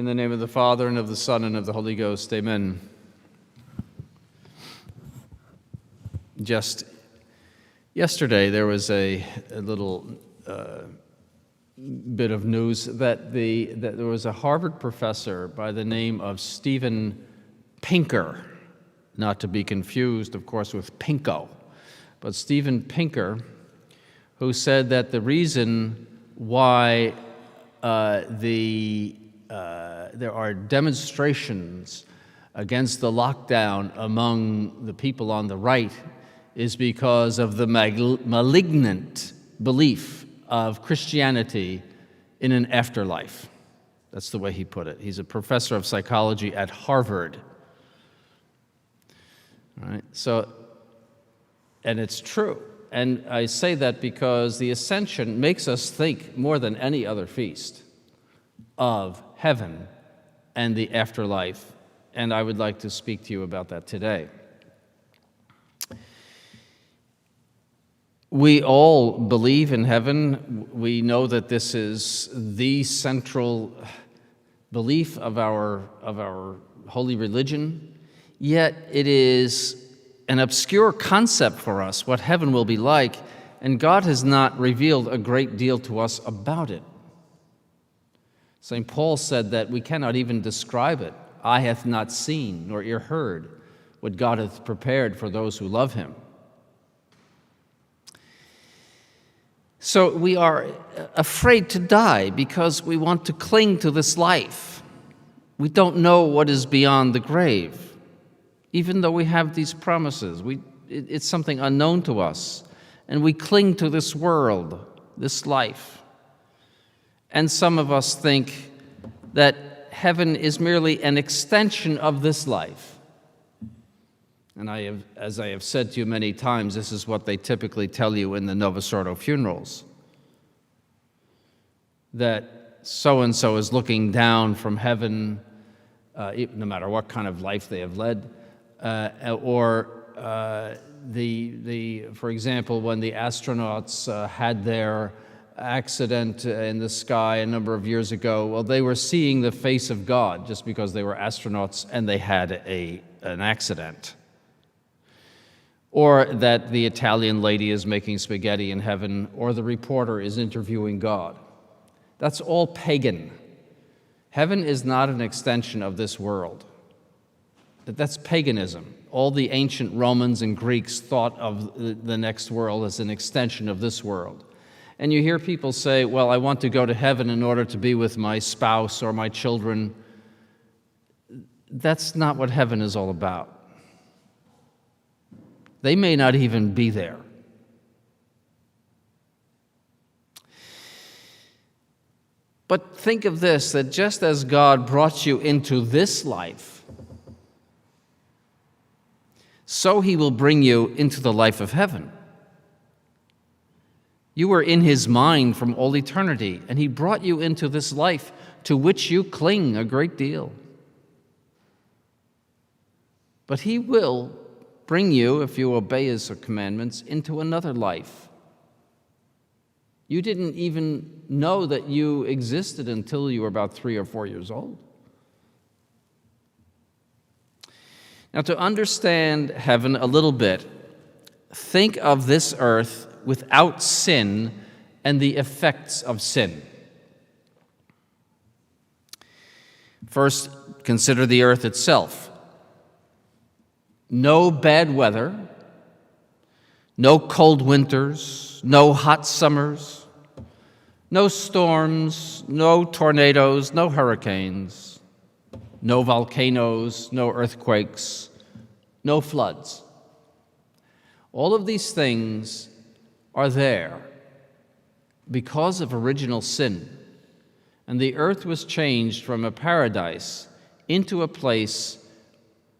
In the name of the Father, and of the Son, and of the Holy Ghost, amen. Just yesterday, there was a little bit of news that there was a Harvard professor by the name of Steven Pinker, not to be confused, of course, with Pinko, but Steven Pinker, who said that the reason why there are demonstrations against the lockdown among the people on the right is because of the malignant belief of Christianity in an afterlife. That's the way he put it. He's a professor of psychology at Harvard. All right, and it's true. And I say that because the Ascension makes us think more than any other feast of heaven and the afterlife, and I would like to speak to you about that today. We all believe in heaven. We know that this is the central belief of our holy religion, yet it is an obscure concept for us, what heaven will be like, and God has not revealed a great deal to us about it. St. Paul said that we cannot even describe it. Eye hath not seen, nor ear heard, what God hath prepared for those who love him. So we are afraid to die because we want to cling to this life. We don't know what is beyond the grave, even though we have these promises. It's something unknown to us, and we cling to this world, this life. And some of us think that heaven is merely an extension of this life. And as I have said to you many times, this is what they typically tell you in the Novus Ordo funerals, that so-and-so is looking down from heaven, no matter what kind of life they have led, for example, when the astronauts had their accident in the sky a number of years ago, well, they were seeing the face of God just because they were astronauts and they had an accident. Or that the Italian lady is making spaghetti in heaven, or the reporter is interviewing God. That's all pagan. Heaven is not an extension of this world. That's paganism. All the ancient Romans and Greeks thought of the next world as an extension of this world. And you hear people say, well, I want to go to heaven in order to be with my spouse or my children. That's not what heaven is all about. They may not even be there. But think of this, that just as God brought you into this life, so he will bring you into the life of heaven. You were in his mind from all eternity, and he brought you into this life to which you cling a great deal. But he will bring you, if you obey his commandments, into another life. You didn't even know that you existed until you were about 3 or 4 years old. Now, to understand heaven a little bit, think of this earth without sin and the effects of sin. First, consider the earth itself. No bad weather, no cold winters, no hot summers, no storms, no tornadoes, no hurricanes, no volcanoes, no earthquakes, no floods. All of these things are there because of original sin. And the earth was changed from a paradise into a place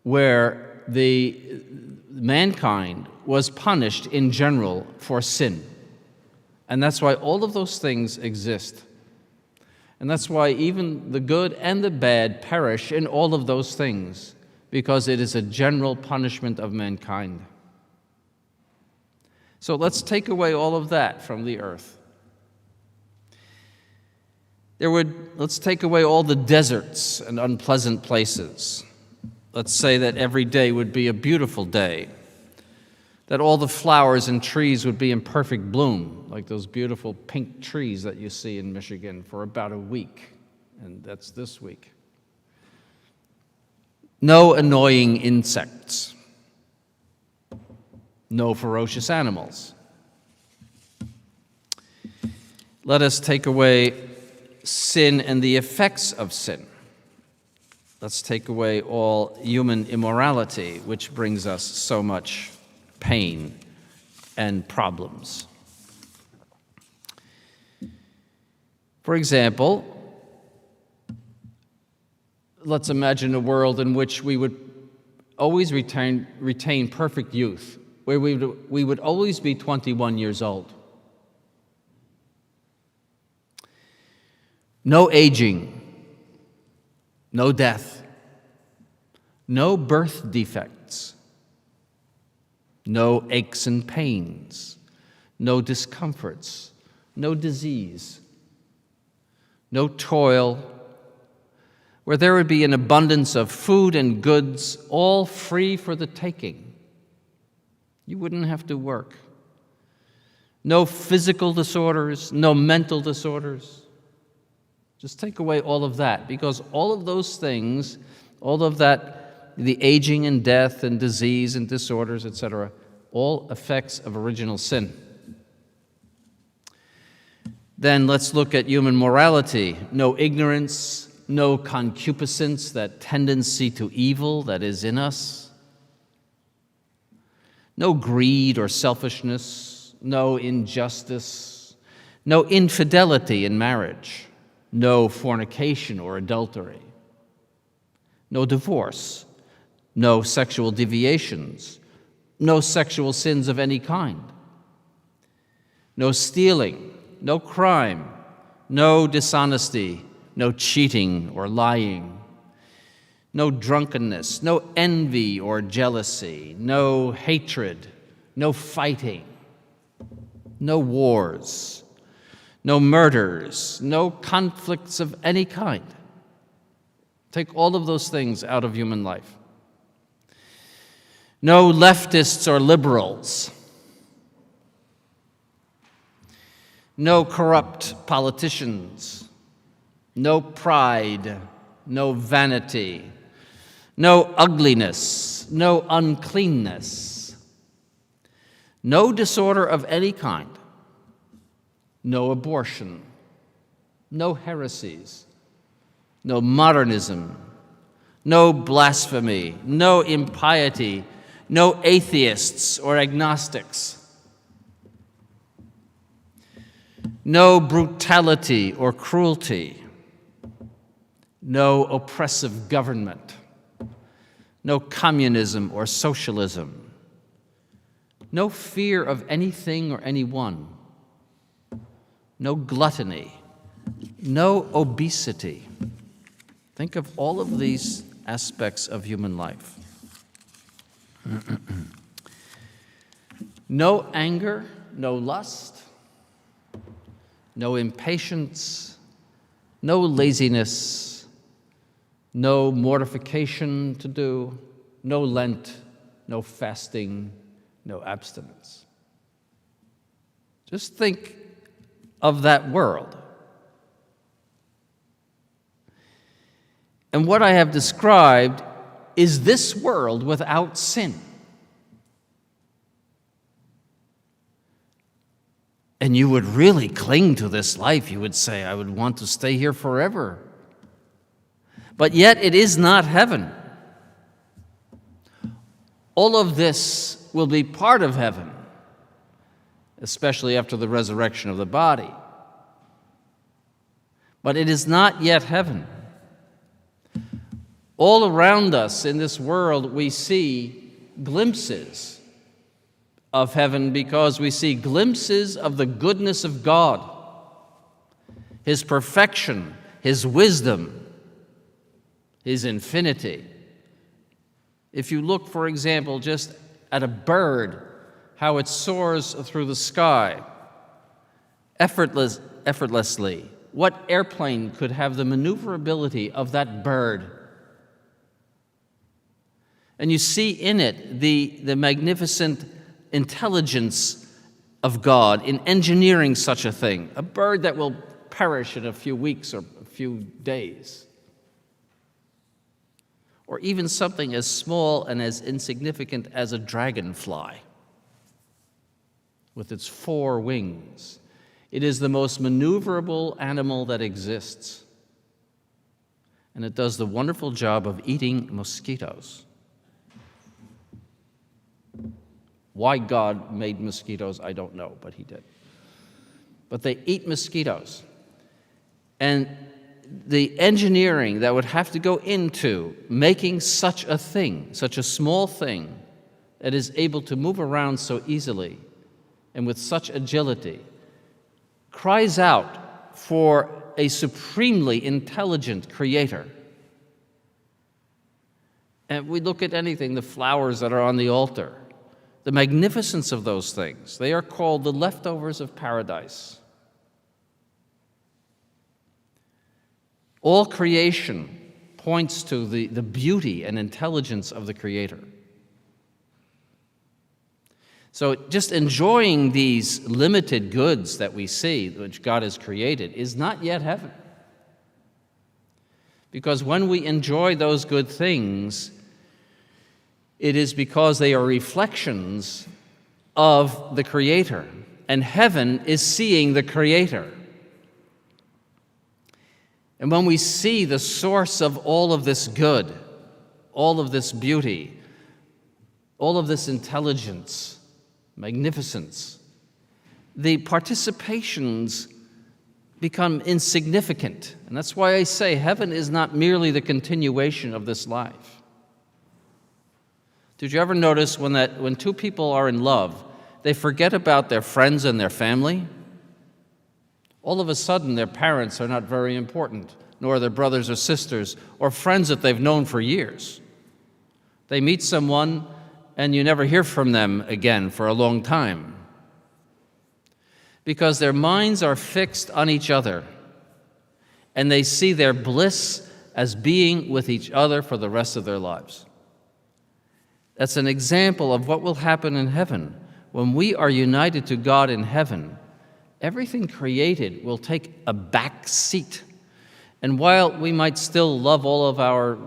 where the mankind was punished in general for sin. And that's why all of those things exist. And that's why even the good and the bad perish in all of those things, because it is a general punishment of mankind. So let's take away all of that from the earth. Let's take away all the deserts and unpleasant places. Let's say that every day would be a beautiful day, that all the flowers and trees would be in perfect bloom, like those beautiful pink trees that you see in Michigan for about a week, and that's this week. No annoying insects. No ferocious animals. Let us take away sin and the effects of sin. Let's take away all human immorality, which brings us so much pain and problems. For example, let's imagine a world in which we would always retain perfect youth, where we would always be 21 years old. No aging, no death, no birth defects, no aches and pains, no discomforts, no disease, no toil, where there would be an abundance of food and goods, all free for the taking. You wouldn't have to work. No physical disorders, no mental disorders. Just take away all of that, because all of those things, all of that, the aging and death and disease and disorders, etc., all effects of original sin. Then let's look at human morality. No ignorance, no concupiscence, that tendency to evil that is in us. No greed or selfishness, no injustice, no infidelity in marriage. No fornication or adultery, no divorce, no sexual deviations, no sexual sins of any kind, no stealing, no crime, no dishonesty, no cheating or lying, no drunkenness, no envy or jealousy, no hatred, no fighting, no wars, no murders, no conflicts of any kind. Take all of those things out of human life. No leftists or liberals. No corrupt politicians. No pride. No vanity. No ugliness. No uncleanness. No disorder of any kind. No abortion, no heresies, no modernism, no blasphemy, no impiety, no atheists or agnostics, no brutality or cruelty, no oppressive government, no communism or socialism, no fear of anything or anyone, no gluttony, no obesity. Think of all of these aspects of human life. No anger, no lust, no impatience, no laziness, no mortification to do, no Lent, no fasting, no abstinence. Just think of that world. And what I have described is this world without sin. And you would really cling to this life. You would say, I would want to stay here forever. But yet it is not heaven. All of this will be part of heaven, especially after the resurrection of the body. But it is not yet heaven. All around us in this world, we see glimpses of heaven because we see glimpses of the goodness of God, His perfection, His wisdom, His infinity. If you look, for example, just at a bird, how it soars through the sky, effortlessly, what airplane could have the maneuverability of that bird? And you see in it the magnificent intelligence of God in engineering such a thing, a bird that will perish in a few weeks or a few days. Or even something as small and as insignificant as a dragonfly with its 4 wings. It is the most maneuverable animal that exists. And it does the wonderful job of eating mosquitoes. Why God made mosquitoes, I don't know, but he did. But they eat mosquitoes. And the engineering that would have to go into making such a thing, such a small thing, that is able to move around so easily and with such agility, cries out for a supremely intelligent creator. And we look at anything, the flowers that are on the altar, the magnificence of those things. They are called the leftovers of paradise. All creation points to the beauty and intelligence of the Creator. So just enjoying these limited goods that we see, which God has created, is not yet heaven. Because when we enjoy those good things, it is because they are reflections of the Creator, and heaven is seeing the Creator. And when we see the source of all of this good, all of this beauty, all of this intelligence, magnificence, the participations become insignificant. And that's why I say heaven is not merely the continuation of this life. Did you ever notice when 2 people are in love, they forget about their friends and their family? All of a sudden, their parents are not very important, nor their brothers or sisters, or friends that they've known for years. They meet someone, and you never hear from them again for a long time. Because their minds are fixed on each other, and they see their bliss as being with each other for the rest of their lives. That's an example of what will happen in heaven. When we are united to God in heaven, everything created will take a back seat. And while we might still love all of our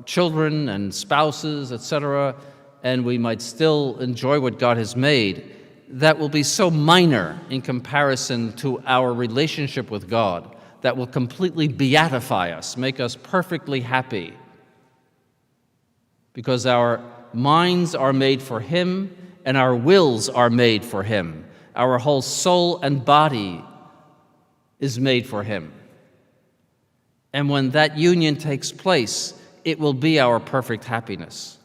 children and spouses, etc., and we might still enjoy what God has made, that will be so minor in comparison to our relationship with God that will completely beatify us, make us perfectly happy. Because our minds are made for Him and our wills are made for Him. Our whole soul and body is made for Him. And when that union takes place, it will be our perfect happiness.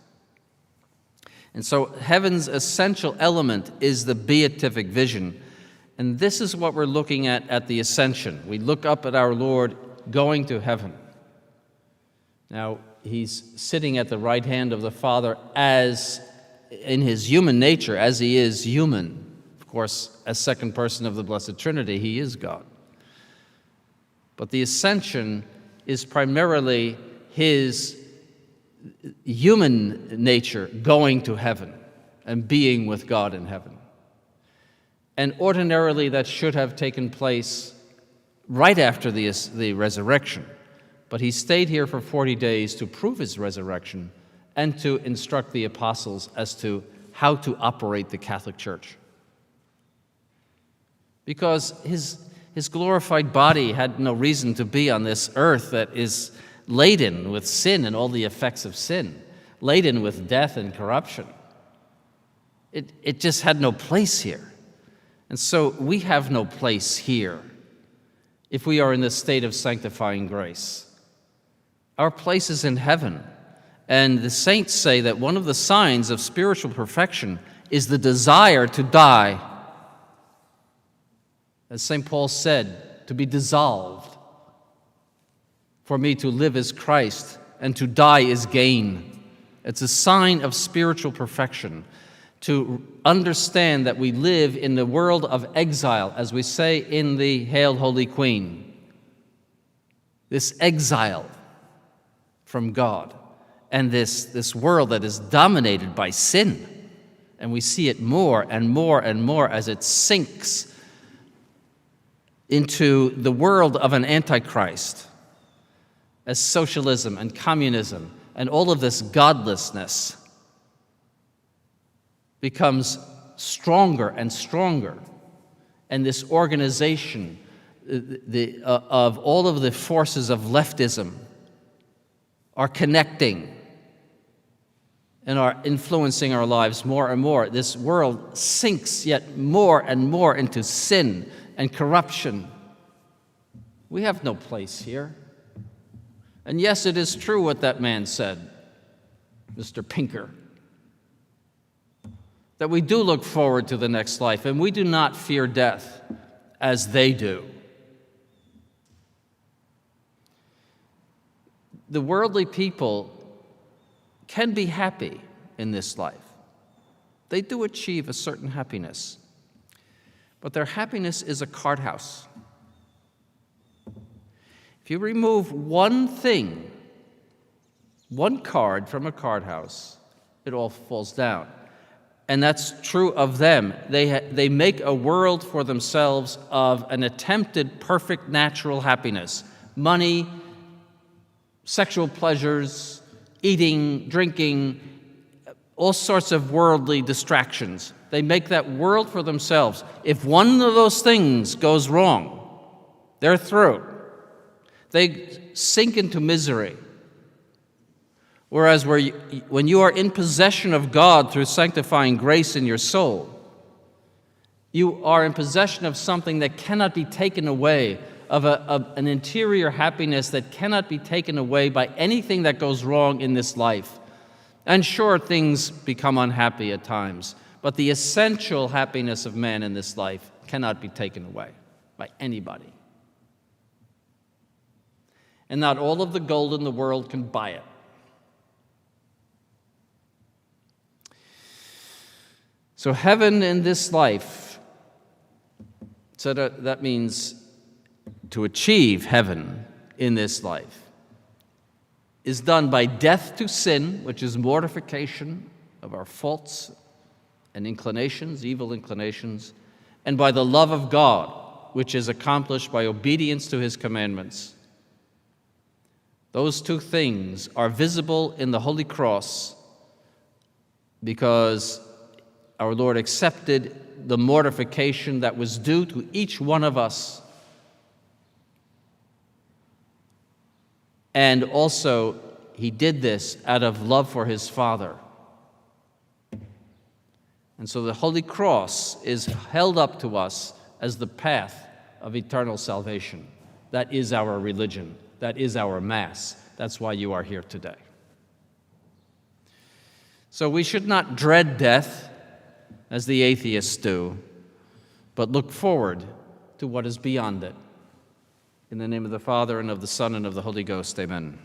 And so heaven's essential element is the beatific vision. And this is what we're looking at the ascension. We look up at our Lord going to heaven. Now, He's sitting at the right hand of the Father as in His human nature, as He is human. Of course, as second person of the Blessed Trinity, He is God. But the ascension is primarily His human nature going to heaven and being with God in heaven. And ordinarily that should have taken place right after the resurrection. But He stayed here for 40 days to prove His resurrection and to instruct the apostles as to how to operate the Catholic Church. Because His glorified body had no reason to be on this earth that is laden with sin and all the effects of sin, laden with death and corruption. It just had no place here. And so we have no place here if we are in the state of sanctifying grace. Our place is in heaven. And the saints say that one of the signs of spiritual perfection is the desire to die. As St. Paul said, to be dissolved. For me to live is Christ, and to die is gain. It's a sign of spiritual perfection to understand that we live in the world of exile, as we say in the Hail, Holy Queen. this exile from God, and this world that is dominated by sin. And we see it more and more and more as it sinks into the world of an antichrist, as socialism and communism and all of this godlessness becomes stronger and stronger. And this organization of all of the forces of leftism are connecting and are influencing our lives more and more. This world sinks yet more and more into sin and corruption. We have no place here. And yes, it is true what that man said, Mr. Pinker, that we do look forward to the next life, and we do not fear death as they do. The worldly people can be happy in this life. They do achieve a certain happiness, but their happiness is a card house. If you remove one thing, one card from a card house, it all falls down. And that's true of them. They make a world for themselves of an attempted perfect natural happiness. Money, sexual pleasures, eating, drinking, all sorts of worldly distractions. They make that world for themselves. If one of those things goes wrong, they're through. They sink into misery. Whereas when you are in possession of God through sanctifying grace in your soul, you are in possession of something that cannot be taken away, of an interior happiness that cannot be taken away by anything that goes wrong in this life. And sure, things become unhappy at times, but the essential happiness of man in this life cannot be taken away by anybody. And not all of the gold in the world can buy it. So heaven in this life, so that means to achieve heaven in this life, is done by death to sin, which is mortification of our faults and inclinations, evil inclinations, and by the love of God, which is accomplished by obedience to His commandments. Those two things are visible in the Holy Cross because our Lord accepted the mortification that was due to each one of us. And also, He did this out of love for His Father. And so the Holy Cross is held up to us as the path of eternal salvation. That is our religion. That is our Mass. That's why you are here today. So we should not dread death, as the atheists do, but look forward to what is beyond it. In the name of the Father, and of the Son, and of the Holy Ghost, amen.